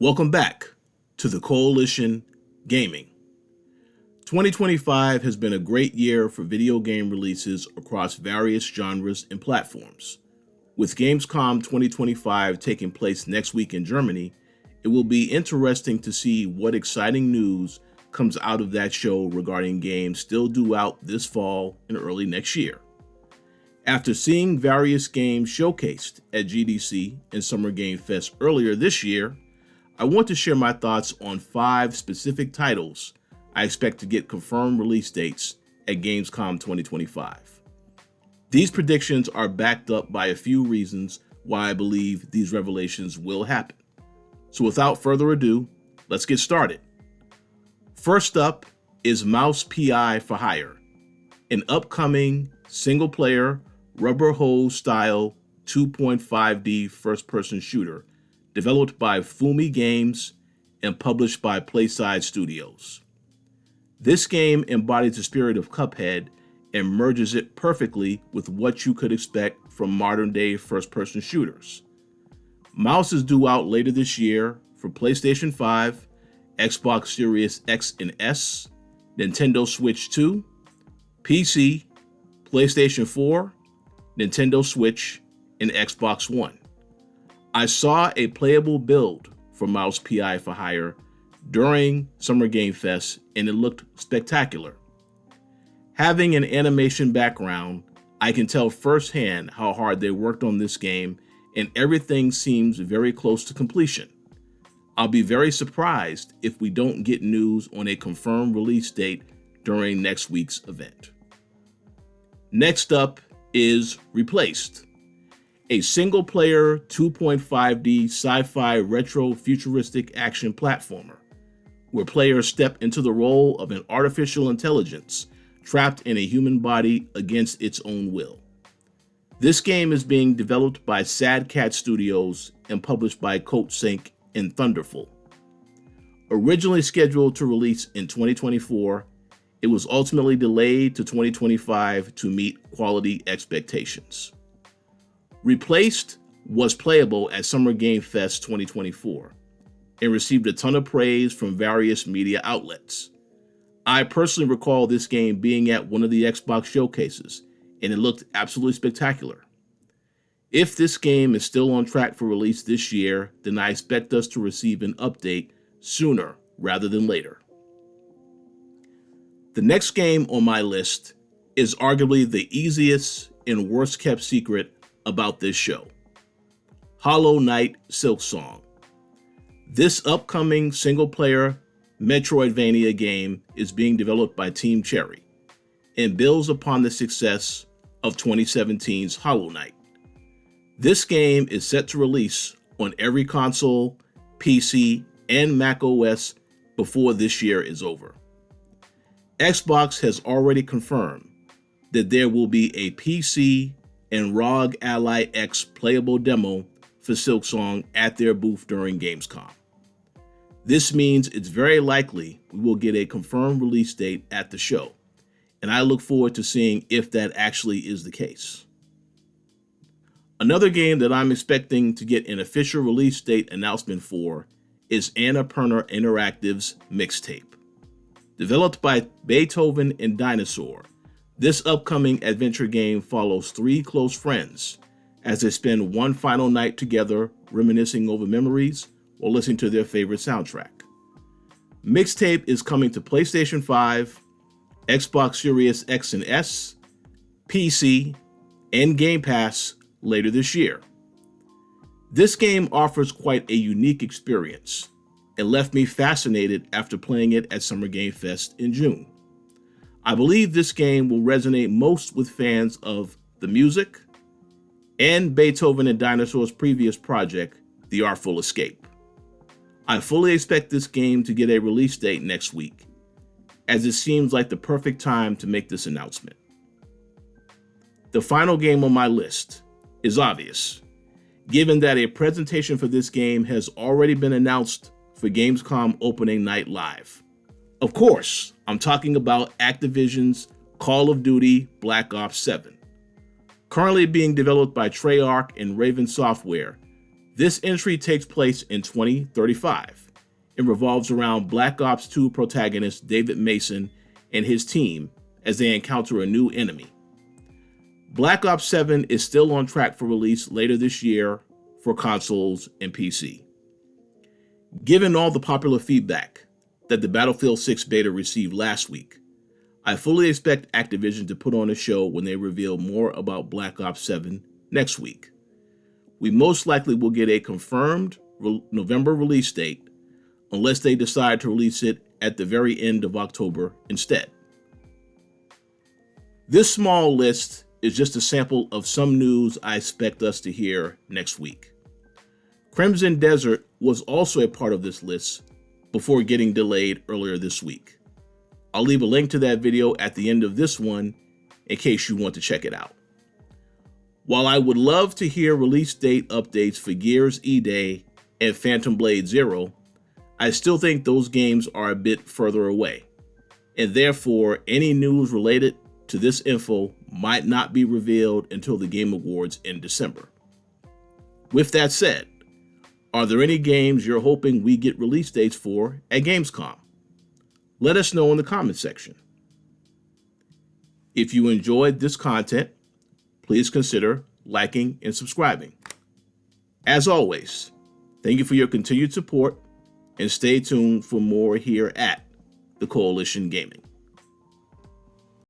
Welcome back to the Koalition Gaming. 2025 has been a great year for video game releases across various genres and platforms. With Gamescom 2025 taking place next week in Germany, it will be interesting to see what exciting news comes out of that show regarding games still due out this fall and early next year. After seeing various games showcased at GDC and Summer Game Fest earlier this year, I want to share my thoughts on 5 specific titles I expect to get confirmed release dates at Gamescom 2025. These predictions are backed up by a few reasons why I believe these revelations will happen. So without further ado, let's get started. First up is Mouse P.I. for Hire, an upcoming single-player, rubber hose style 2.5D first-person shooter developed by Fumi Games and published by Playside Studios. This game embodies the spirit of Cuphead and merges it perfectly with what you could expect from modern-day first-person shooters. Mouse is due out later this year for PlayStation 5, Xbox Series X and S, Nintendo Switch 2, PC, PlayStation 4, Nintendo Switch, and Xbox One. I saw a playable build for Mouse P.I. for Hire during Summer Game Fest, and it looked spectacular. Having an animation background, I can tell firsthand how hard they worked on this game, and everything seems very close to completion. I'll be very surprised if we don't get news on a confirmed release date during next week's event. Next up is Replaced, a single-player 2.5D sci-fi retro futuristic action platformer, where players step into the role of an artificial intelligence trapped in a human body against its own will. This game is being developed by Sad Cat Studios and published by Coatsink and Thunderful. Originally scheduled to release in 2024, it was ultimately delayed to 2025 to meet quality expectations. Replaced was playable at Summer Game Fest 2024 and received a ton of praise from various media outlets. I personally recall this game being at one of the Xbox showcases, and it looked absolutely spectacular. If this game is still on track for release this year, then I expect us to receive an update sooner rather than later. The next game on my list is arguably the easiest and worst kept secret about this show: Hollow Knight Silksong. This upcoming single-player Metroidvania game is being developed by Team Cherry and builds upon the success of 2017's Hollow Knight. This game is set to release on every console, PC, and macOS before this year is over. Xbox has already confirmed that there will be a PC and ROG Ally X playable demo for Silksong at their booth during Gamescom. This means it's very likely we will get a confirmed release date at the show, and I look forward to seeing if that actually is the case. Another game that I'm expecting to get an official release date announcement for is Anna Perner Interactive's Mixtape. Developed by Beethoven and Dinosaur, this upcoming adventure game follows 3 close friends as they spend one final night together reminiscing over memories or listening to their favorite soundtrack. Mixtape is coming to PlayStation 5, Xbox Series X and S, PC, and Game Pass later this year. This game offers quite a unique experience and left me fascinated after playing it at Summer Game Fest in June. I believe this game will resonate most with fans of the music and Beethoven and Dinosaur's previous project, The Artful Escape. I fully expect this game to get a release date next week, as it seems like the perfect time to make this announcement. The final game on my list is obvious, given that a presentation for this game has already been announced for Gamescom Opening Night Live. Of course, I'm talking about Activision's Call of Duty Black Ops 7. Currently being developed by Treyarch and Raven Software, This entry takes place in 2035 and revolves around Black Ops 2 protagonist David Mason and his team as they encounter a new enemy. Black Ops 7 is still on track for release later this year for consoles and PC. Given all the popular feedback that the Battlefield 6 beta received last week, I fully expect Activision to put on a show when they reveal more about Black Ops 7 next week. We most likely will get a confirmed November release date unless they decide to release it at the very end of October instead. This small list is just a sample of some news I expect us to hear next week. Crimson Desert was also a part of this list before getting delayed earlier this week. I'll leave a link to that video at the end of this one in case you want to check it out. While I would love to hear release date updates for Gears E-Day and Phantom Blade Zero, I still think those games are a bit further away, and therefore any news related to this info might not be revealed until the Game Awards in December. With that said, are there any games you're hoping we get release dates for at Gamescom? Let us know in the comments section. If you enjoyed this content, please consider liking and subscribing. As always, thank you for your continued support and stay tuned for more here at the Koalition Gaming.